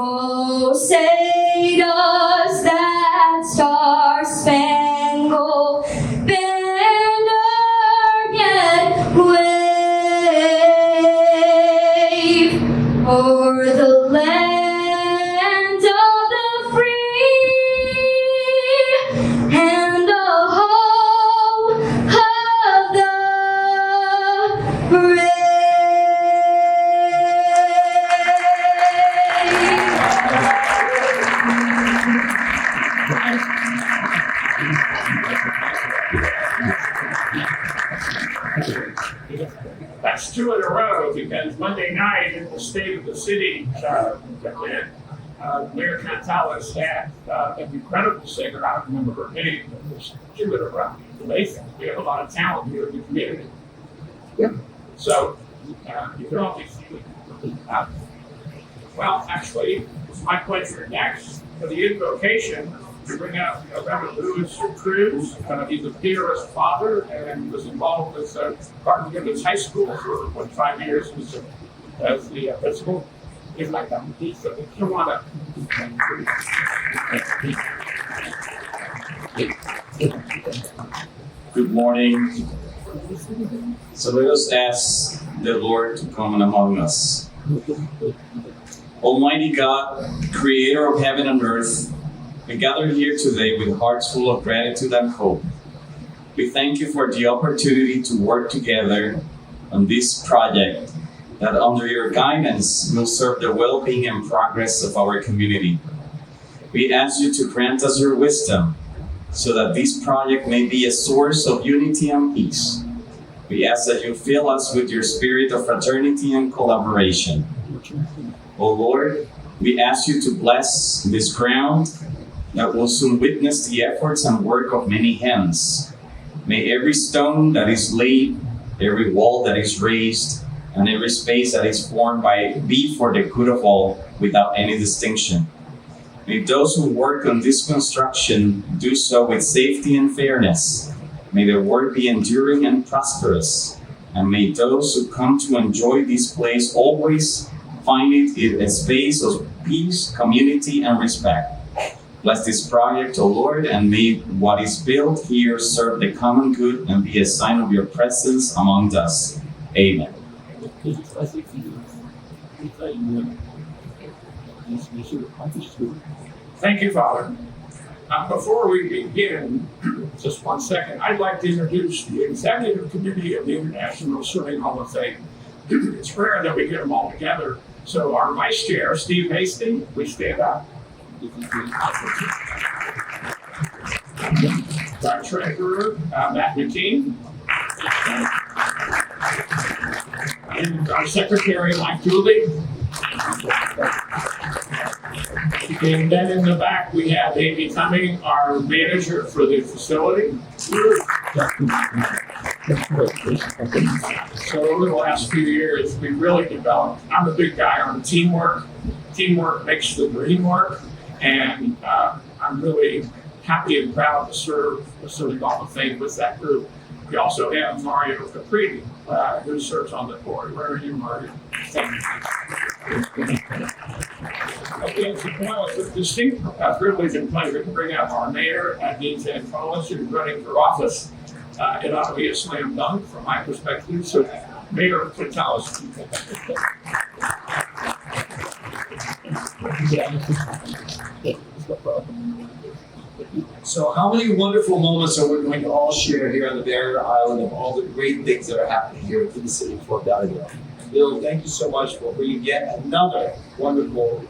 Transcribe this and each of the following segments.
Oh, say does that star-spangled banner yet wave o'er the land of the free and the home of the brave? That's two in a row, because Monday night in the State of the City, Mayor Cantalis had an incredible singer. I don't remember her name, but it was two in a row. Amazing. We have a lot of talent here in the community. Yeah. So, you can always well, actually, it's my pleasure next for the invocation to bring out Reverend Louis Cruz. He's a Peterist father and was involved with Garden Gibbons High School for 5 years as the principal. He's like that. So come on up. Good morning. So let us ask the Lord to come among us. Almighty God, creator of heaven and earth, we gather here today with hearts full of gratitude and hope. We thank you for the opportunity to work together on this project that under your guidance will serve the well-being and progress of our community. We ask you to grant us your wisdom so that this project may be a source of unity and peace. We ask that you fill us with your spirit of fraternity and collaboration. O Lord, we ask you to bless this ground that will soon witness the efforts and work of many hands. May every stone that is laid, every wall that is raised, and every space that is formed be for the good of all without any distinction. May those who work on this construction do so with safety and fairness. May their work be enduring and prosperous. And may those who come to enjoy this place always find it a space of peace, community, and respect. Bless this project, O Lord, and may what is built here serve the common good and be a sign of your presence among us. Amen. Thank you, Father. Before we begin, just 1 second, I'd like to introduce the Executive Committee of the International Swimming Hall of Fame. It's rare that we get them all together. So our Vice Chair, Steve Hastings, please stand up. Our Treasurer, Matt McKean. And our Secretary, Mike Dooley. And then in the back, we have Amy Cumming, our manager for the facility. So over the last few years, we really developed, I'm a big guy on teamwork. Teamwork makes the dream work. And I'm really happy and proud to serve the Swimming Hall of Fame with that group. We also have Mario Caprini, who serves on the board. Where are you, Mario? Okay, so now it's a distinct privilege and pleasure to bring out our mayor, Dean Santolis, who's running for office. It ought to be a slam dunk from my perspective. So, Mayor Santolis. So how many wonderful moments are we going to all share here on the barrier island of all the great things that are happening here in the city of Fort Lauderdale? Bill, thank you so much for bringing yet another wonderful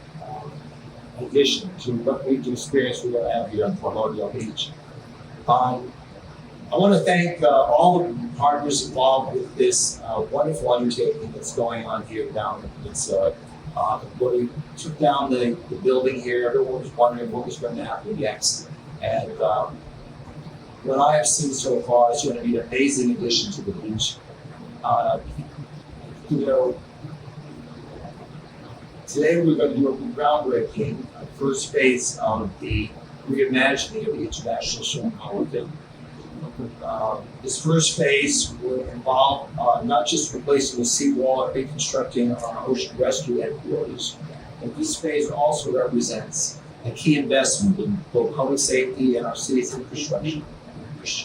addition to what we've experienced we're going to have here on Fort Lauderdale Beach. I want to thank all the partners involved with this wonderful undertaking that's going on here down in the peninsula. When we took down the building here, everyone was wondering what was going to happen next. And what I have seen so far is going to be an amazing addition to the beach. Today we're going to do a groundbreaking first phase of the reimagining of the International Swimming Hall of Fame. This first phase will involve not just replacing the seawall and reconstructing our ocean rescue headquarters, but this phase also represents a key investment in both public safety and our city's infrastructure,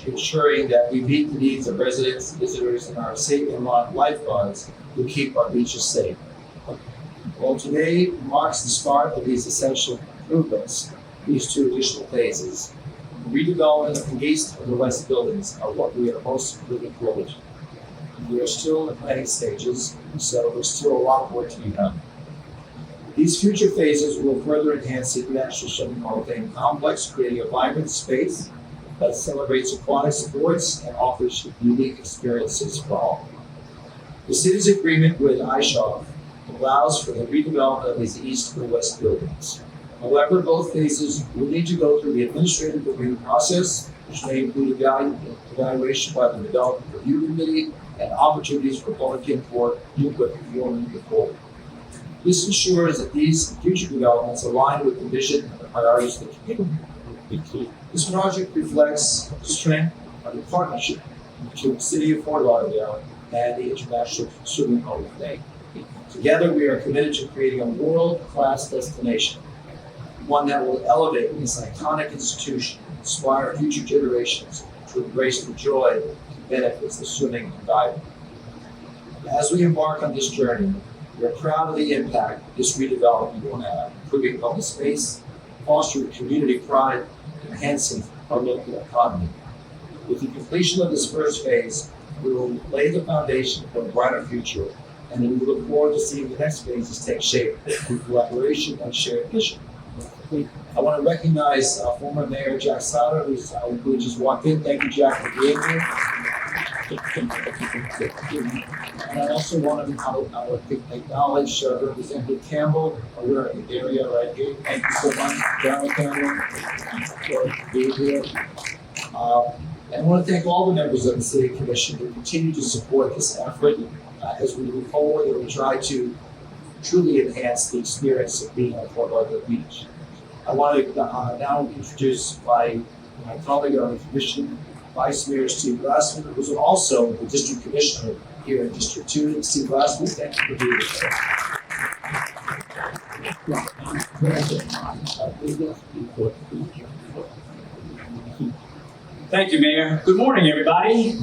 ensuring that we meet the needs of residents, visitors, and our safe and lifeguards who keep our beaches safe. Well, today marks the start of these essential improvements. These two additional phases, the redevelopment of the east and the west buildings, are what we are most looking forward to. We are still in planning stages, so there's still a lot of work to be done. These future phases will further enhance the International Swimming Hall of Fame complex, creating a vibrant space that celebrates aquatic sports and offers unique experiences for all. The city's agreement with ISHOF allows for the redevelopment of these east and west buildings. However, both phases will need to go through the administrative review process, which may include evaluation by the Development Review Committee and opportunities for public input before moving forward. This ensures that these future developments align with the vision and the priorities of the community. This project reflects the strength of the partnership between the City of Fort Lauderdale and the International Swimming Hall of Fame. Together, we are committed to creating a world-class destination, one that will elevate this iconic institution, inspire future generations to embrace the joy and benefits of swimming and diving. As we embark on this journey, we are proud of the impact this redevelopment will have, improving public space, fostering community pride, and enhancing our local economy. With the completion of this first phase, we will lay the foundation for a brighter future, and we look forward to seeing the next phases take shape through collaboration and shared vision. I want to recognize former Mayor Jack Sauter, who just walked in. Thank you, Jack, for being here. And I also want to acknowledge Representative Campbell. We're in the area right here. Thank you so much, General Campbell, for being here. And I want to thank all the members of the City Commission who continue to support this effort as we move forward and we try to truly enhance the experience of being on Fort Lauderdale Beach. I want to now introduce my colleague on the commission, Vice Mayor Steve Glassman, who's also the District Commissioner here in District 2. Steve Glassman, thank you for being here. Thank you, Mayor. Good morning, everybody.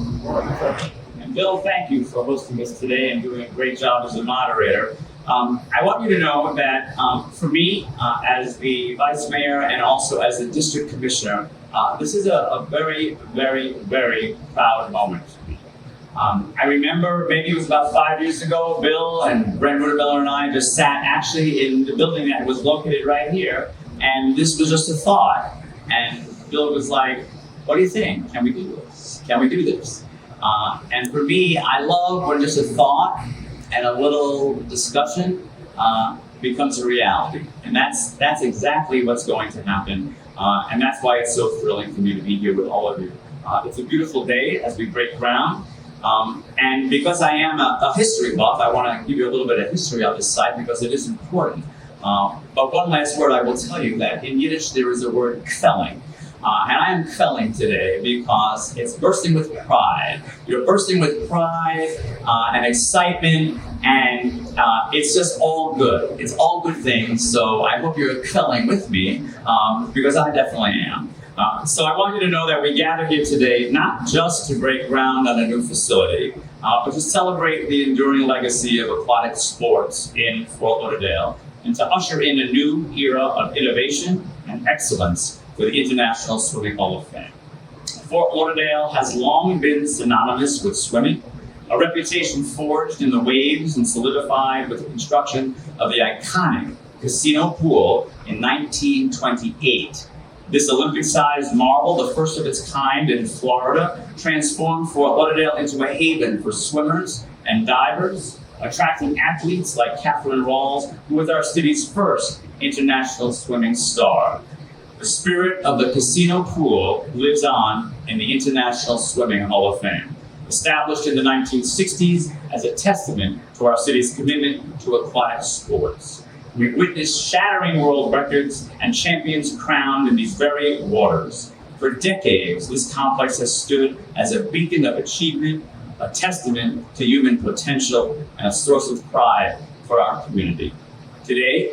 And Bill, thank you for hosting us today and doing a great job as a moderator. I want you to know that for me, as the Vice Mayor and also as the District Commissioner, this is a very, very, very proud moment for me. I remember maybe it was about 5 years ago, Bill and Brent Rudemiller and I just sat actually in the building that was located right here, and this was just a thought. And Bill was like, what do you think? Can we do this? Can we do this? And for me, I love when just a thought and a little discussion becomes a reality. And that's exactly what's going to happen. And that's why it's so thrilling for me to be here with all of you. It's a beautiful day as we break ground. And because I am a history buff, I want to give you a little bit of history on this site because it is important. But one last word I will tell you that in Yiddish there is a word kfelling. And I am kfelling today because it's bursting with pride. You're bursting with pride and excitement, and it's just all good. It's all good things. So I hope you're kfelling with me because I definitely am. So I want you to know that we gather here today not just to break ground on a new facility, but to celebrate the enduring legacy of aquatic sports in Fort Lauderdale and to usher in a new era of innovation and excellence for the International Swimming Hall of Fame. Fort Lauderdale has long been synonymous with swimming, a reputation forged in the waves and solidified with the construction of the iconic casino pool in 1928. This Olympic-sized marvel, the first of its kind in Florida, transformed Fort Lauderdale into a haven for swimmers and divers, attracting athletes like Catherine Rawls, who was our city's first international swimming star. The spirit of the casino pool lives on in the International Swimming Hall of Fame, established in the 1960s as a testament to our city's commitment to aquatic sports. We've witnessed shattering world records and champions crowned in these very waters. For decades, this complex has stood as a beacon of achievement, a testament to human potential, and a source of pride for our community. Today,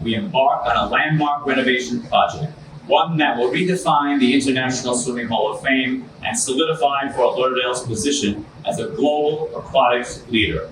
we embark on a landmark renovation project, one that will redefine the International Swimming Hall of Fame and solidify Fort Lauderdale's position as a global aquatics leader.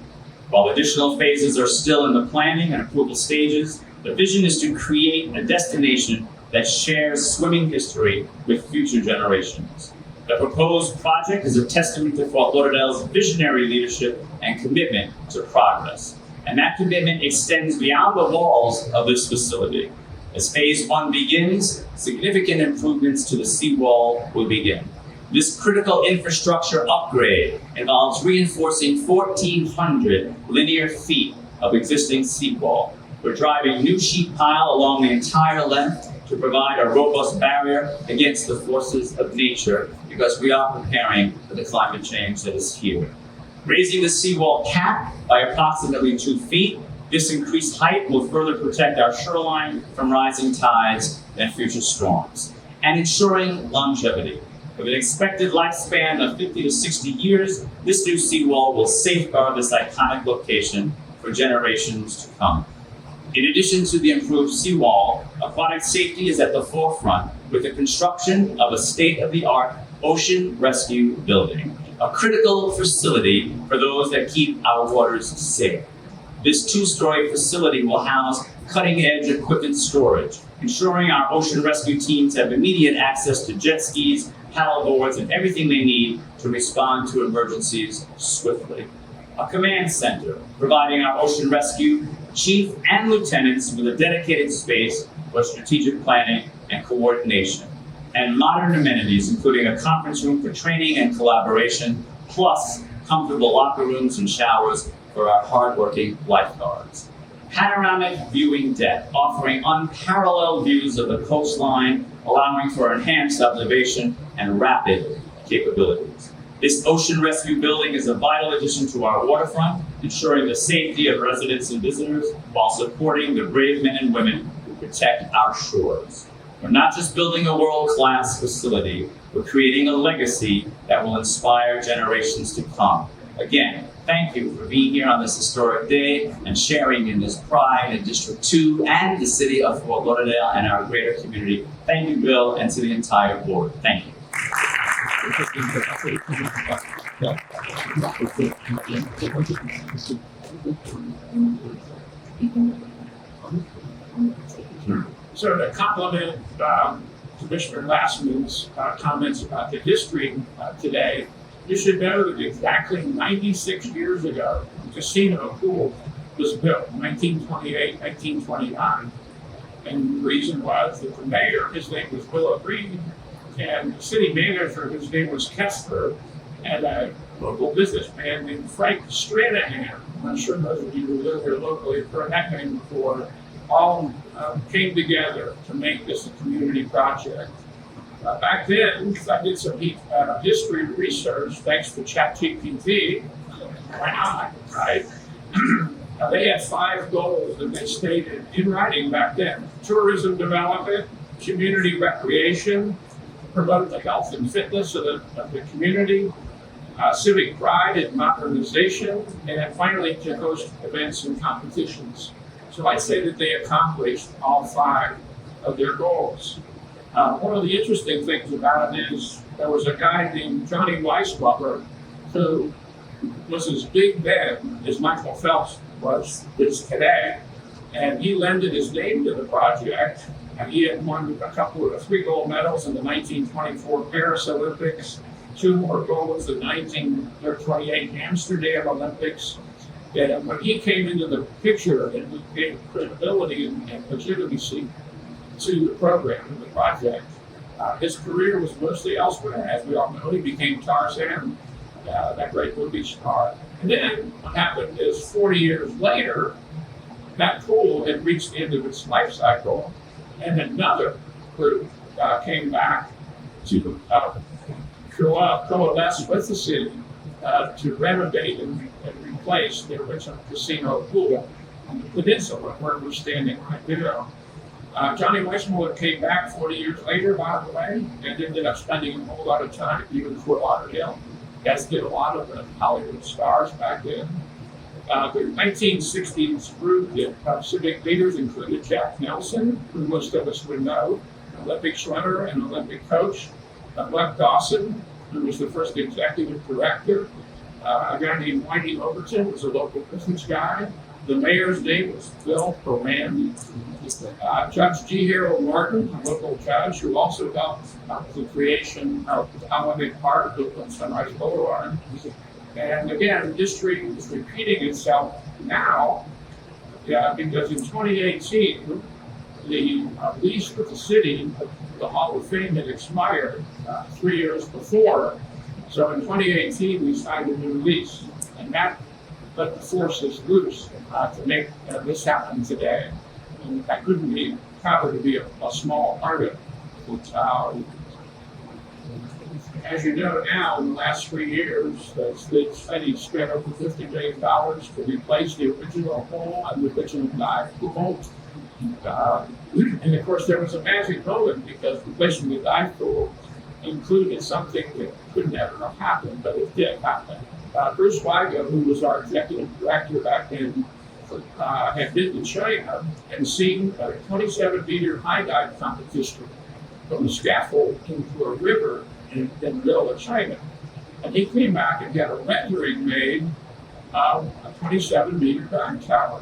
While additional phases are still in the planning and approval stages, the vision is to create a destination that shares swimming history with future generations. The proposed project is a testament to Fort Lauderdale's visionary leadership and commitment to progress. And that commitment extends beyond the walls of this facility. As phase 1 begins, significant improvements to the seawall will begin. This critical infrastructure upgrade involves reinforcing 1,400 linear feet of existing seawall. We're driving new sheet pile along the entire length to provide a robust barrier against the forces of nature, because we are preparing for the climate change that is here. Raising the seawall cap by approximately 2 feet, this increased height will further protect our shoreline from rising tides and future storms, and ensuring longevity. With an expected lifespan of 50 to 60 years, this new seawall will safeguard this iconic location for generations to come. In addition to the improved seawall, aquatic safety is at the forefront with the construction of a state-of-the-art ocean rescue building, a critical facility for those that keep our waters safe. This 2-story facility will house cutting-edge equipment storage, ensuring our ocean rescue teams have immediate access to jet skis, paddle boards, and everything they need to respond to emergencies swiftly. A command center, providing our ocean rescue chief and lieutenants with a dedicated space for strategic planning and coordination. And modern amenities, including a conference room for training and collaboration, plus comfortable locker rooms and showers for our hardworking lifeguards. Panoramic viewing deck, offering unparalleled views of the coastline, allowing for enhanced observation and rapid capabilities. This ocean rescue building is a vital addition to our waterfront, ensuring the safety of residents and visitors while supporting the brave men and women who protect our shores. We're not just building a world-class facility, we're creating a legacy that will inspire generations to come. Again, thank you for being here on this historic day and sharing in this pride in District 2 and the city of Fort Lauderdale and our greater community. Thank you, Bill, and to the entire board. Thank you. So to complement Commissioner Lassman's comments about the history today, you should know that exactly 96 years ago, the casino pool was built, 1928, 1929. And the reason was that the mayor, his name was Willow Reed, and the city manager, his name was Kessler, and a local businessman named Frank Stranahan. I'm sure those of you who live here locally have heard that name before. All came together to make this a community project. Back then, I did some history research, thanks to ChatGPT. Why not, right? They had 5 goals that they stated in writing back then: tourism development, community recreation, promote the health and fitness of the community, civic pride and modernization, and then finally to host events and competitions. So I'd say that they accomplished all 5 of their goals. One of the interesting things about it is there was a guy named Johnny Weissbubber who was as big then as Michael Phelps is today. And he lended his name to the project, and he had won 3 gold medals in the 1924 Paris Olympics, 2 more golds in the 1928 Amsterdam Olympics. And when he came into the picture, it gave credibility and legitimacy to the program and the project. His career was mostly elsewhere. As we all know, he became Tarzan, that great movie star. And then what happened is 40 years later, that pool had reached the end of its life cycle, and another group came back to coalesce with the city to renovate and replace the original casino pool on the peninsula where we're standing right now. Johnny Weissmuller came back 40 years later, by the way, and ended up spending a whole lot of time even in Fort Lauderdale, as did a lot of the Hollywood stars back then. The 1960s group of civic leaders included Jack Nelson, who most of us would know, Olympic swimmer and Olympic coach, Buck Dawson, who was the first executive director, a guy named Whitey Overton was a local business guy. The mayor's name was Bill Perman. Judge G. Harold Martin, a local judge who also helped the creation of Holiday Park on Sunrise Boulevard. And again, history is repeating itself now because in 2018, the lease with the city, the Hall of Fame, had expired 3 years before. So in 2018, we signed a new lease, and that let the forces loose to make this happen today. And I couldn't be prouder to be a small part of it. As you know now, in the last 3 years, the city spent over $50 million to replace the original hole and the original dive pool. And of course, there was a magic moment because replacing the dive pool included something that could never have happened, but it did happen. Bruce Weiga, who was our executive director back then, had been to China and seen a 27-meter high dive competition from a scaffold into a river in the middle of China. And he came back and had a rendering made of a 27-meter dive tower.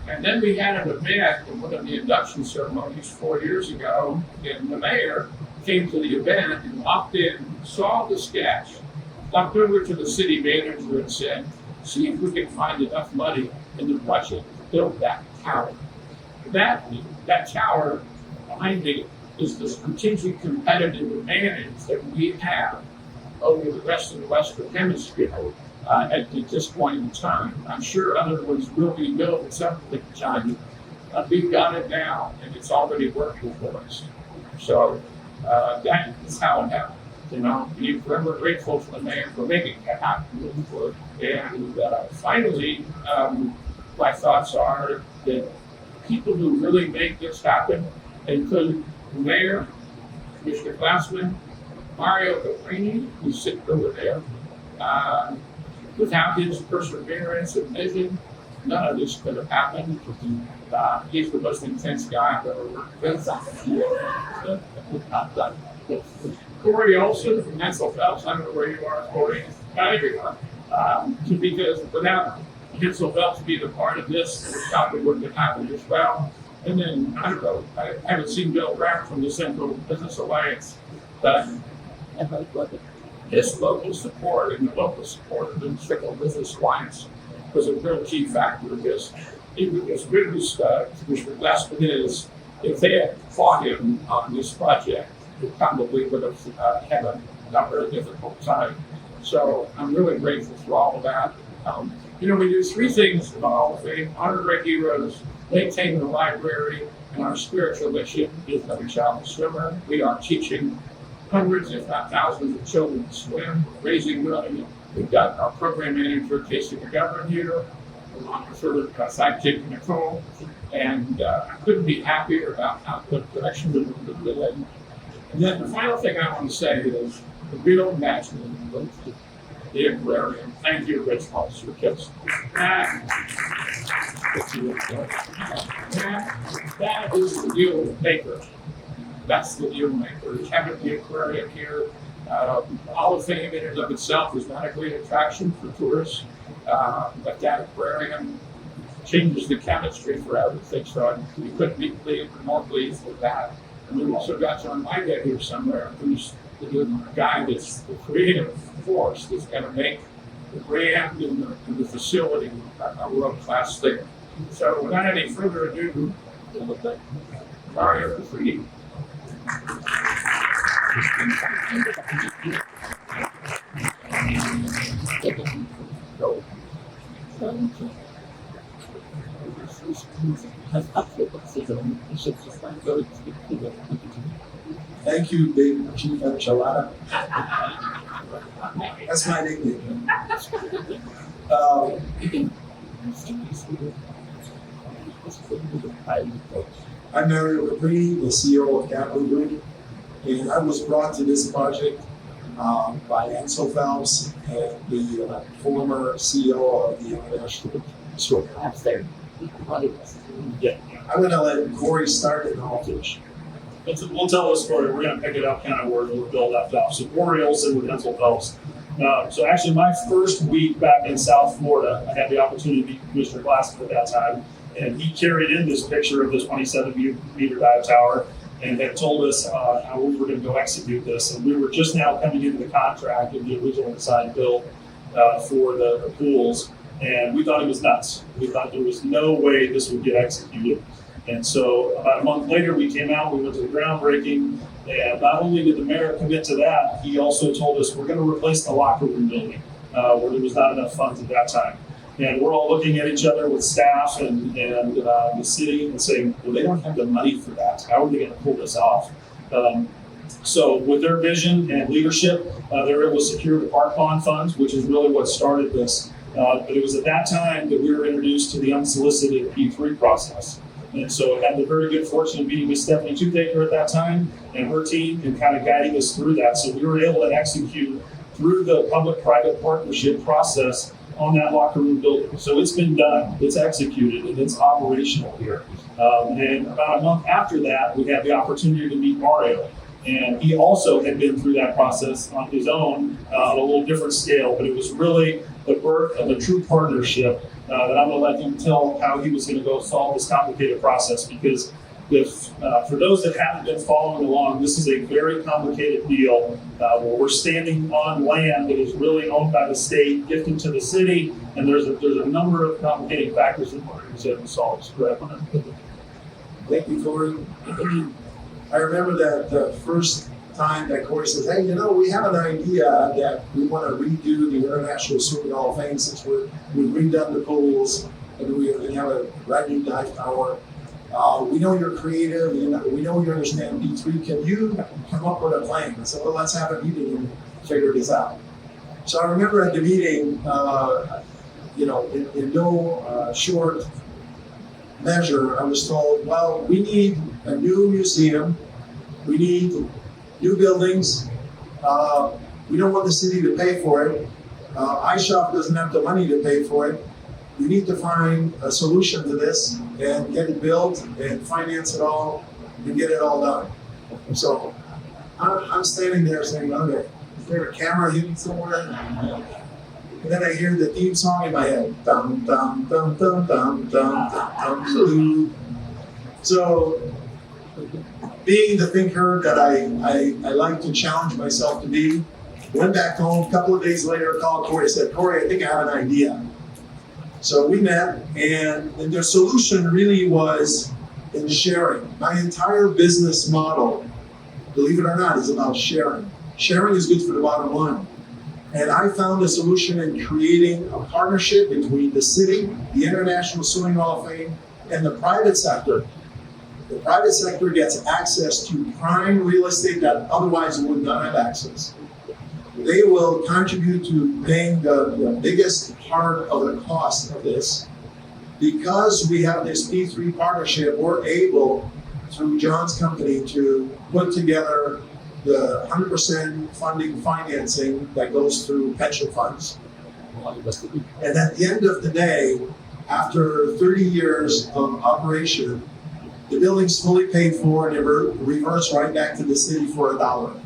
And then we had an event in one of the induction ceremonies 4 years ago, and the mayor came to the event and walked in, saw the sketch, walked over to the city manager and said, see if we can find enough money in the budget to build that tower. That tower behind me is the strategic competitive advantage that we have over the rest of the Western Hemisphere at this point in time. I'm sure other ones will be built at some point in time. We've got it now, and it's already working for us. So that is how it happened. You know, we're forever grateful for the mayor for making that happen. And finally, my thoughts are that people who really make this happen include the mayor, Commissioner Glassman, Mario Caprini, who's sitting over there. Without his perseverance and vision, none of this could have happened. He's the most intense guy I've ever worked with. Corey Olson from Hensel Phelps, I don't know where you are, Corey. Everyone. Because without Hensel Phelps being a part of this, it probably wouldn't have happened as well. And then, I don't know, I haven't seen Bill Rapp from the Central Business Alliance, but his local support and the local support of the Central Business Alliance was a real key factor because even as good as Commissioner Glassman is, if they had fought him on this project, it probably would have had a very difficult time. So I'm really grateful for all of that. We do three things in the Hall of Fame: honor great heroes, maintain the library, and our spiritual mission is every child a swimmer. We are teaching hundreds, if not thousands, of children to swim, raising money. We've got our program manager, Casey McGovern, here, along with her sidekick, Nicole. And I couldn't be happier about how the direction we're moving in. And then the final thing I want to say is the real magic of the aquarium. Thank you, Rich Officer Kips. That is the deal maker. That's the deal maker. Having the aquarium here, Hall of Fame in and of itself is not a great attraction for tourists, but that aquarium changes the chemistry for everything. So we couldn't be more pleased with that. And we've also got John Liget here somewhere, who's the guy that's the creative force that's going to make the brand and the facility a world-class thing. So without any further ado, Mario Caprini. Thank you, Big Chief Enchilada. That's my nickname. I'm Mario Caprini, the CEO of Capital Group, and I was brought to this project by Ansel Phelps and the former CEO of the International Store. Yeah. I'm going to let Corey start and I'll finish. We'll tell the story. We're going to pick it up kind of where Bill left off. So Corey Olson with Ansel Phelps. So actually my first week back in South Florida, I had the opportunity to meet Commissioner Glassman at that time. And he carried in this picture of this 27-meter dive tower and had told us how we were going to go execute this. And we were just now coming into the contract of the original design build for the pools. And we thought it was nuts. We thought there was no way this would get executed. And so about a month later, we came out, we went to the groundbreaking, and not only did the mayor commit to that, he also told us we're going to replace the locker room building, where there was not enough funds at that time. And we're all looking at each other with staff and the city and saying, well, they don't have the money for that. How are they going to pull this off? So with their vision and leadership, they were able to secure the park bond funds, which is really what started this. But it was at that time that we were introduced to the unsolicited P3 process. And so I had the very good fortune of meeting with Stephanie Toothaker at that time and her team and kind of guiding us through that. So we were able to execute through the public-private partnership process on that locker room building. So it's been done, it's executed, and it's operational here. And about a month after that, we had the opportunity to meet Mario. And he also had been through that process on his own on a little different scale, but it was really the birth of a true partnership that I'm going to let him tell how he was going to go solve this complicated process. Because if for those that haven't been following along, this is a very complicated deal where we're standing on land that is really owned by the state, gifted to the city, and there's a number of complicating factors that we're going to solve. Thank you, Corey. I remember that the first time that Corey said, hey, we have an idea that we want to redo the International Swimming Hall of Fame since we've redone the pools and we have a brand new dive tower. We know you're creative, we know you understand D3. Can you come up with a plan? I said, well, let's have a meeting and figure this out. So I remember at the meeting, in no short measure, I was told, well, we need a new museum, we need new buildings, we don't want the city to pay for it, ISHOF doesn't have the money to pay for it, we need to find a solution to this and get it built and finance it all and get it all done. So I'm standing there saying, okay, is there a camera hitting somewhere? And then I hear the theme song in my head. Dum, dum, dum, dum, dum, dum, dum, dum. So, being the thinker that I like to challenge myself to be, went back home. A couple of days later, called Corey and said, Corey, I think I have an idea. So we met, and the solution really was in sharing. My entire business model, believe it or not, is about sharing. Sharing is good for the bottom line. And I found a solution in creating a partnership between the city, the International Swimming Hall of Fame, and the private sector. The private sector gets access to prime real estate that otherwise would not have access. They will contribute to paying the biggest part of the cost of this. Because we have this P3 partnership, we're able, through John's company, to put together the 100% funding financing that goes through pension funds. And at the end of the day, after 30 years of operation, the building's fully paid for and it reverts right back to the city for $1.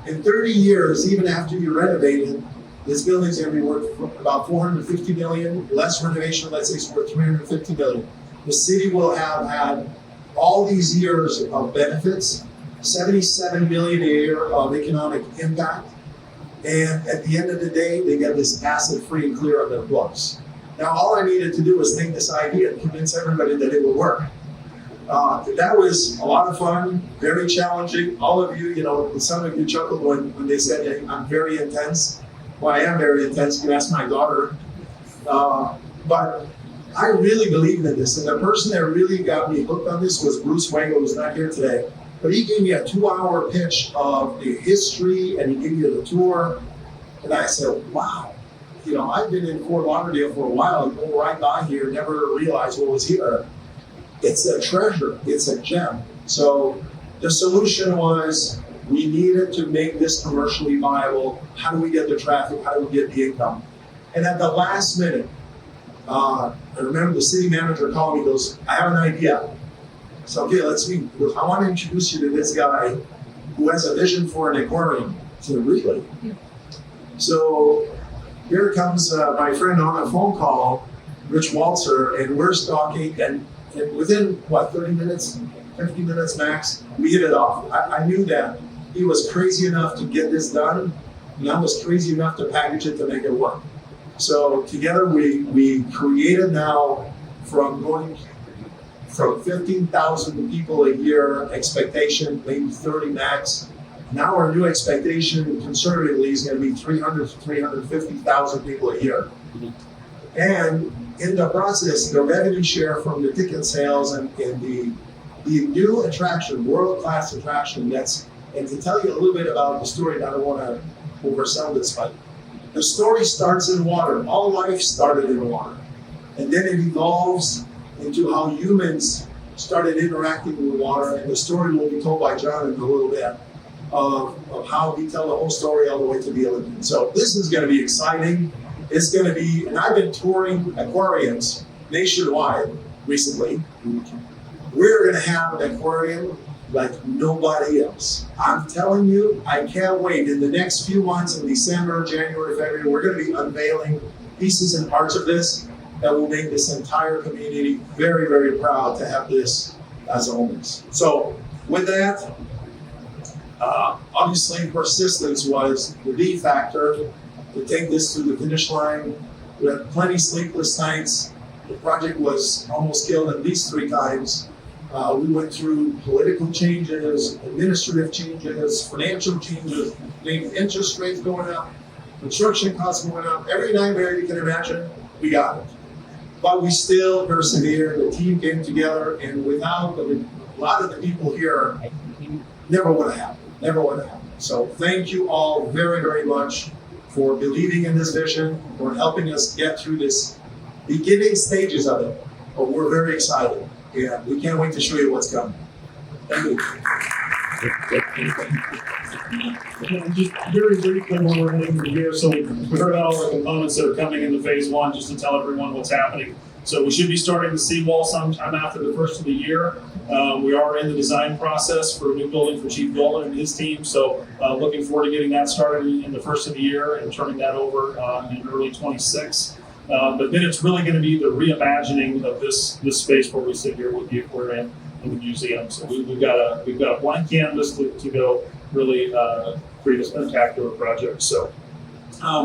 In 30 years, even after you renovate it, this building's going to be worth about $450 million, less renovation, let's say it's worth $350 million. The city will have had all these years of benefits, 77 million a year of economic impact, and at the end of the day, they get this asset free and clear on their books. Now, all I needed to do was take this idea and convince everybody that it would work. That was a lot of fun, very challenging. All of you, some of you chuckled when they said, hey, I'm very intense. Well, I am very intense. You can ask my daughter. But I really believed in this. And the person that really got me hooked on this was Bruce Wango, who's not here today. But he gave me a 2-hour pitch of the history, and he gave me the tour. And I said, wow, I've been in Fort Lauderdale for a while, and go right by here, never realized what was here. It's a treasure, it's a gem. So the solution was We needed to make this commercially viable. How do we get the traffic? How do we get the income? And at the last minute, I remember the city manager calling me, goes, I have an idea. So, okay, let's meet. He goes, I want to introduce you to this guy who has a vision for an aquarium. I said, really? So here comes my friend on a phone call, Rich Walzer, and we're talking, and within, 30 minutes, 50 minutes max, we hit it off. I knew that he was crazy enough to get this done, and I was crazy enough to package it to make it work. So together we created now from 15,000 people a year expectation, maybe 30 max. Now our new expectation conservatively is going to be 300 to 350,000 people a year. And in the process, the revenue share from the ticket sales and the new attraction, world-class attraction and to tell you a little bit about the story, I don't want to oversell this, but the story starts in water. All life started in water. And then it evolves into how humans started interacting with water, and the story will be told by John in a little bit of how we tell the whole story all the way to the Olympian. So this is going to be exciting. It's going to be, and I've been touring aquariums nationwide recently. We're going to have an aquarium like nobody else. I'm telling you, I can't wait. In the next few months, in December, January, February, we're going to be unveiling pieces and parts of this that will make this entire community very, very proud to have this as a home base. So with that, obviously persistence was the D factor to take this to the finish line. We had plenty sleepless nights. The project was almost killed at least 3 times. We went through political changes, administrative changes, financial changes, interest rates going up, construction costs going up. Every nightmare you can imagine, we got it. But we still persevered. The team came together, and without a lot of the people here, never would have happened. Never would have happened. So thank you all very, very much for believing in this vision, for helping us get through this beginning stages of it. But we're very excited. Yeah, we can't wait to show you what's coming. Thank you. Just very briefly when we're heading through here, so we heard about all the components that are coming into phase 1, just to tell everyone what's happening. So we should be starting the seawall sometime after the first of the year. We are in the design process for a new building for Chief Dolan and his team, so looking forward to getting that started in the first of the year and turning that over in early 26. But then it's really going to be the reimagining of this space where we sit here with the aquarium and the museum. So we've got a blank canvas to go really create a spectacular project. So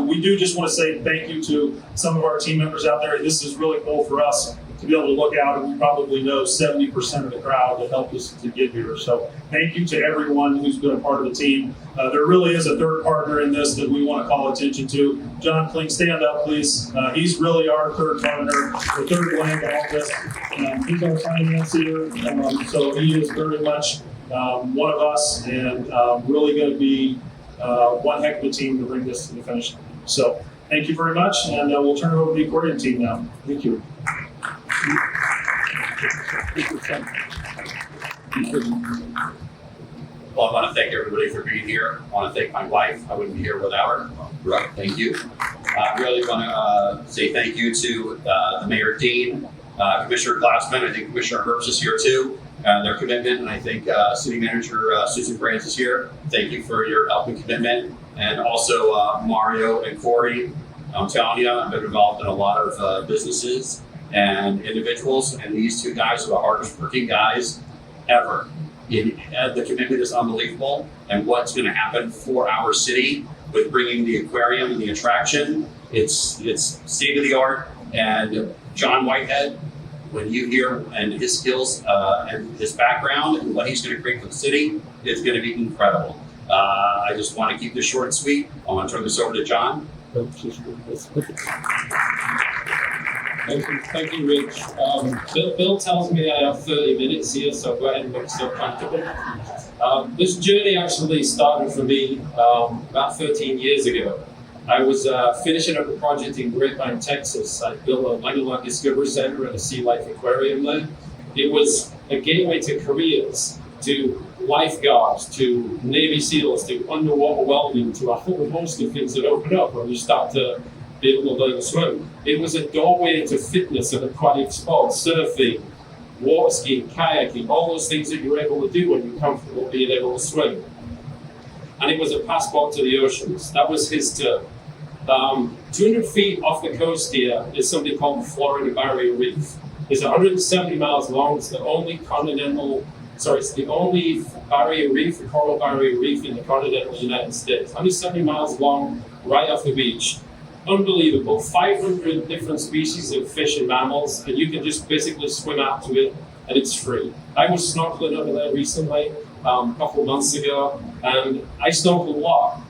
we do just want to say thank you to some of our team members out there. This is really cool for us to be able to look out, and we probably know 70% of the crowd that helped us to get here. So thank you to everyone who's been a part of the team. There really is a third partner in this that we want to call attention to. John Klink, stand up, please. He's really our third partner, the third leg of all this. He's our financier, so he is very much one of us, and really going to be one heck of a team to bring this to the finish line. So thank you very much, and we'll turn it over to the aquarium team now. Thank you. Well, I want to thank everybody for being here. I want to thank my wife. I wouldn't be here without her. Right. Thank you. I really want to say thank you to the Mayor Dean, Commissioner Glassman. I think Commissioner Herbst is here too. Their commitment, and I think City Manager Susan Brands is here. Thank you for your help and commitment. And also Mario and Corey. I'm telling you, I've been involved in a lot of businesses and individuals, and these 2 guys are the hardest working guys ever. The commitment is unbelievable, and what's going to happen for our city with bringing the aquarium and the attraction, it's state of the art. And John Whitehead, when you hear and his skills and his background and what he's going to create for the city, it's going to be incredible. I just want to keep this short and sweet. I want to turn this over to John. Thank you, Rich. Bill tells me I have 30 minutes here, so go ahead and make yourself comfortable. This journey actually started for me about 13 years ago. I was finishing up a project in Grapevine, Texas. I built a landlocked discovery center and a sea life aquarium there. It was a gateway to careers to lifeguards, to Navy SEALs, to underwater welding, to a whole host of things that open up when you start to be able to learn to swim. It was a doorway to fitness and aquatic sports, surfing, water skiing, kayaking, all those things that you're able to do when you're comfortable being able to swim. And it was a passport to the oceans. That was his term. 200 feet off the coast here is something called the Florida Barrier Reef. It's 170 miles long. It's the only it's the only barrier reef, the coral barrier reef in the continental United States. 170 miles long, right off the beach. Unbelievable. 500 different species of fish and mammals, and you can just basically swim out to it, and it's free. I was snorkeling over there recently, a couple of months ago, and I snorkeled a lot,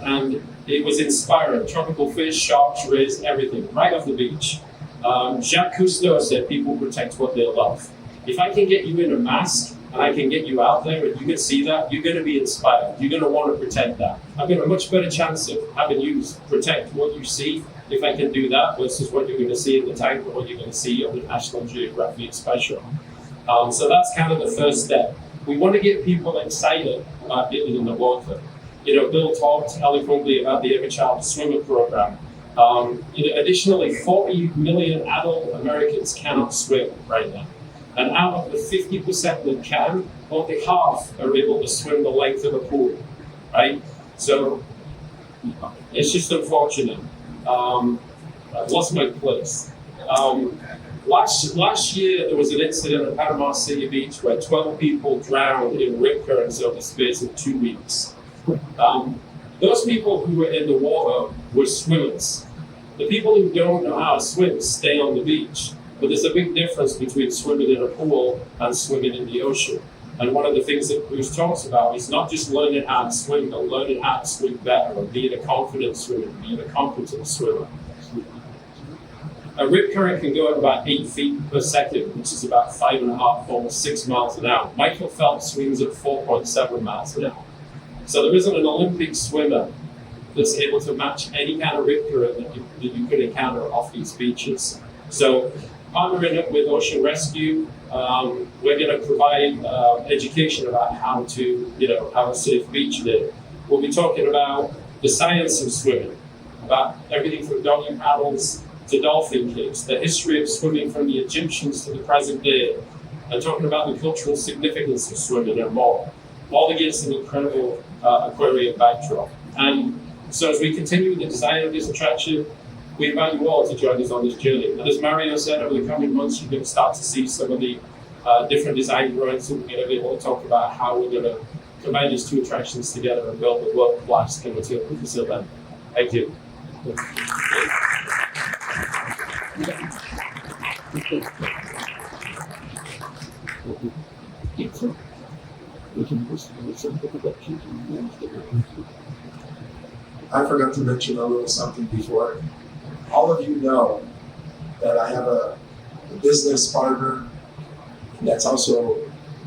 and it was inspiring. Tropical fish, sharks, rays, everything, right off the beach. Jacques Cousteau said people protect what they love. If I can get you in a mask, and I can get you out there and you can see that, you're going to be inspired. You're going to want to protect that. I've got a much better chance of having you protect what you see if I can do that versus what you're going to see in the tank or what you're going to see on the National Geographic special. So that's kind of the first step. We want to get people excited about getting in the water. Bill talked eloquently about the Every Child Swimmer program. Additionally, 40 million adult Americans cannot swim right now. And out of the 50% that can, only half are able to swim the length of a pool, right? So it's just unfortunate. I've lost my place. Last year, there was an incident at Panama City Beach where 12 people drowned in rip currents over the space of 2 weeks. Those people who were in the water were swimmers. The people who don't know how to swim stay on the beach. But there's a big difference between swimming in a pool and swimming in the ocean. And one of the things that Bruce talks about is not just learning how to swim, but learning how to swim better and being a confident swimmer, being a competent swimmer. A rip current can go at about 8 feet per second, which is about 5.5, almost 6 miles an hour. Michael Phelps swims at 4.7 miles an hour. So there isn't an Olympic swimmer that's able to match any kind of rip current that you could encounter off these beaches. So partnering up with Ocean Rescue, we're going to provide education about how to, have a safe beach day. We'll be talking about the science of swimming, about everything from doggy paddles to dolphin kicks, the history of swimming from the Egyptians to the present day, and talking about the cultural significance of swimming and more, all against an incredible aquarium backdrop. And so as we continue the design of this attraction, we invite you all to join us on this journey. And as Mario said, over the coming months, you're going to start to see some of the different design drawings, and we're going to be able to talk about how we're going to combine these two attractions together and build a world-class kind of facility. Thank you. I forgot to mention a little something before. All of you know that I have a business partner that's also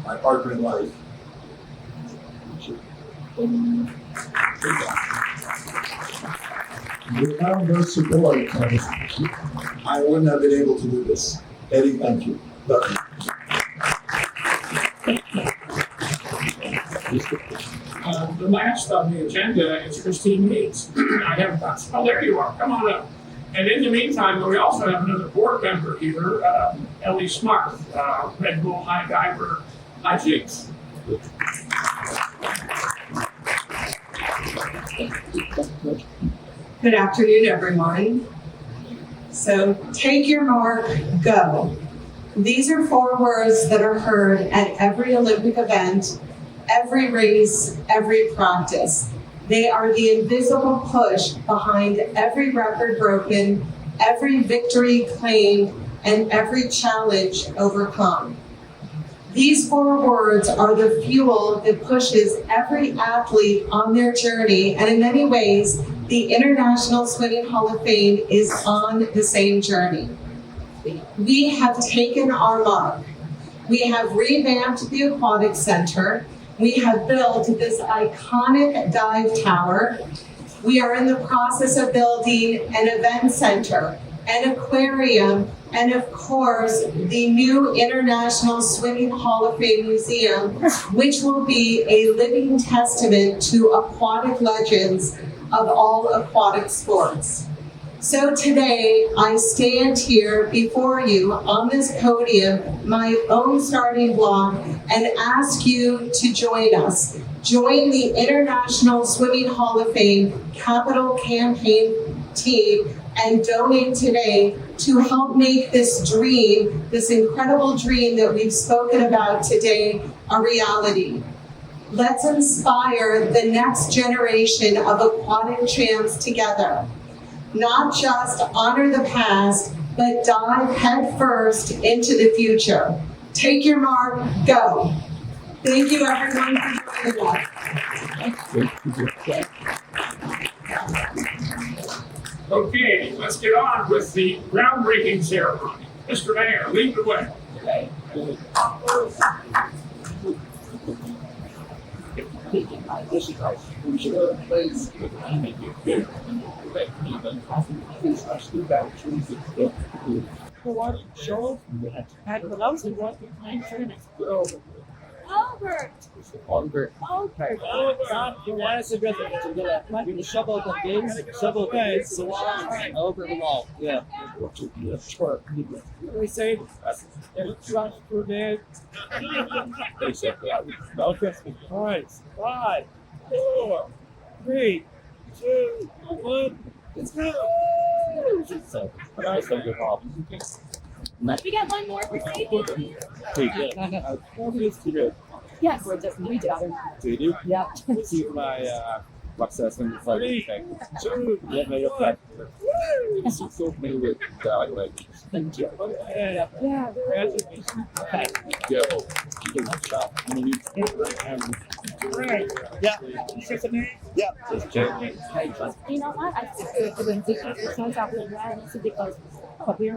my partner in life. Without her support, I wouldn't have been able to do this. Eddie, thank you. Love you. The last on the agenda is Christine Meades. Oh, there you are. Come on up. And in the meantime, we also have another board member here, Ellie Smart, Red Bull high diver, high jinks. Good afternoon, everyone. So take your mark, go. These are 4 words that are heard at every Olympic event, every race, every practice. They are the invisible push behind every record broken, every victory claimed, and every challenge overcome. These 4 words are the fuel that pushes every athlete on their journey, and in many ways, the International Swimming Hall of Fame is on the same journey. We have taken our mark. We have revamped the Aquatic Center. We have built this iconic dive tower. We are in the process of building an event center, an aquarium, and of course, the new International Swimming Hall of Fame Museum, which will be a living testament to aquatic legends of all aquatic sports. So today, I stand here before you on this podium, my own starting block, and ask you to join us. Join the International Swimming Hall of Fame Capital Campaign team and donate today to help make this dream, this incredible dream that we've spoken about today, a reality. Let's inspire the next generation of aquatic champs together. Not just honor the past, but dive headfirst into the future. Take your mark, go. Thank you everyone for joining us. Okay, let's get on with the groundbreaking ceremony. Mr. Mayor, lead the way. Albert. Albert. Albert. Shovel the games, shovel the games, over the wall. Yeah. We say, trust for me. Basically, no Christmas. All right, 5, 4, 3, 2, 1. Let's go. So, nice of your hobby. We got one more for Steve. Yes, we do. Do you do? Yeah. See my success in the fight. Yeah, no, you're fine. So many with like, thank you. Yeah. Yeah. Yeah. You know what? I think the benefit sounds out with that because we're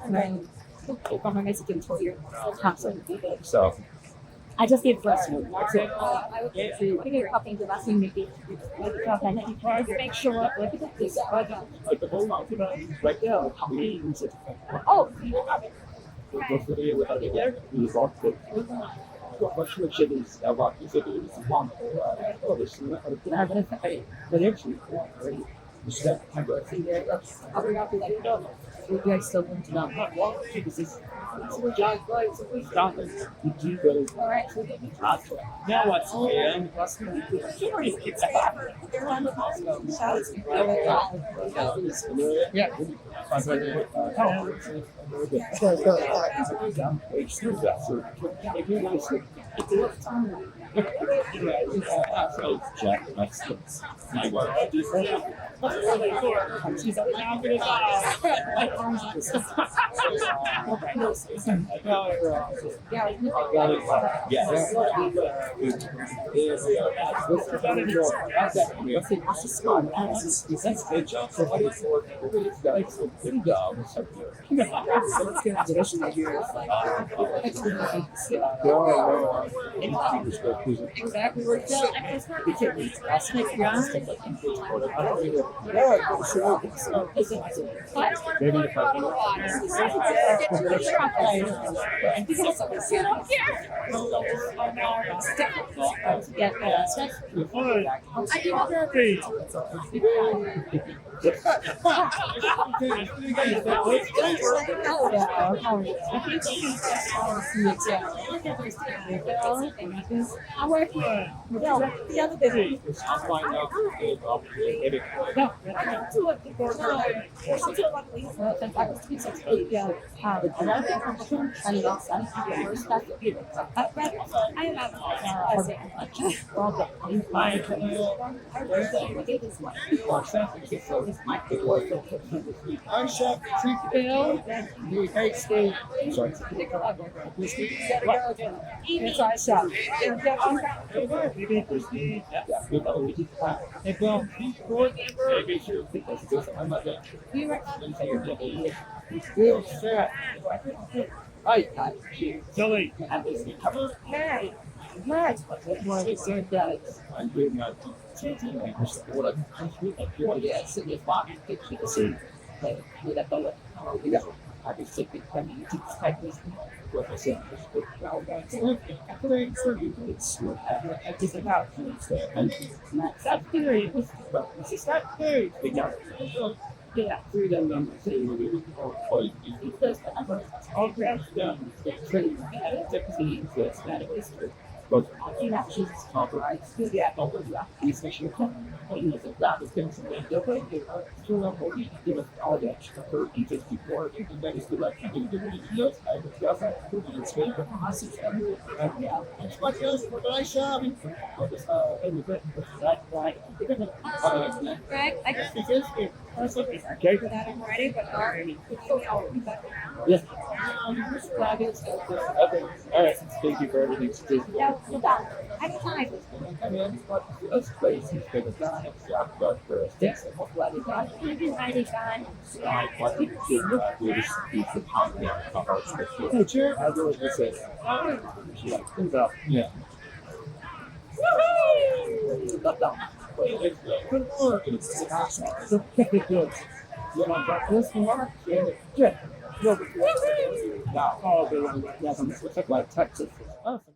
and from a Mexican for your So. I just did first one. I would get a couple of last thing maybe. Make sure look at this. Right now, Oh, you guys still want to know. Now what's Exactly. We're still I don't want to go a bottle of water. I'm working. No, the other day. ISHOF, treat Bill, the Great State. Sorry. It's ISHOF. Hey, Bill, Bill, set. Hi, Silly. Hey, Right. I'm doing that. play with a bullet. You know, I was thinking, I mean, to type this what I said, well, that's very certain it's just about and that's very, well, it's not very big out. Yeah, freedom and because all graphs done, it's pretty bad, typically it's that history. But you know, she's authorized to the apple with that. He's a sure you know, that was going to be the way they are still up for you. Give us all that stuff for you just before you can make us do like you can do it. You know, I was just like, who do you say? I see something. Yeah, it's what else? What I saw. And Greg, I just okay. for that already, but Yes. This flag is okay. All right. Thank you for everything. no, you got it. Anytime. I mean, what this place is going to die. But for a six, what flag is that? Anytime. What did you do? This piece of concrete. Hey, chair. I really miss it. Yeah, things up. Yeah. Good Lord. Good. You want breakfast more? Yeah. No, oh, they want to like Texas. Awesome.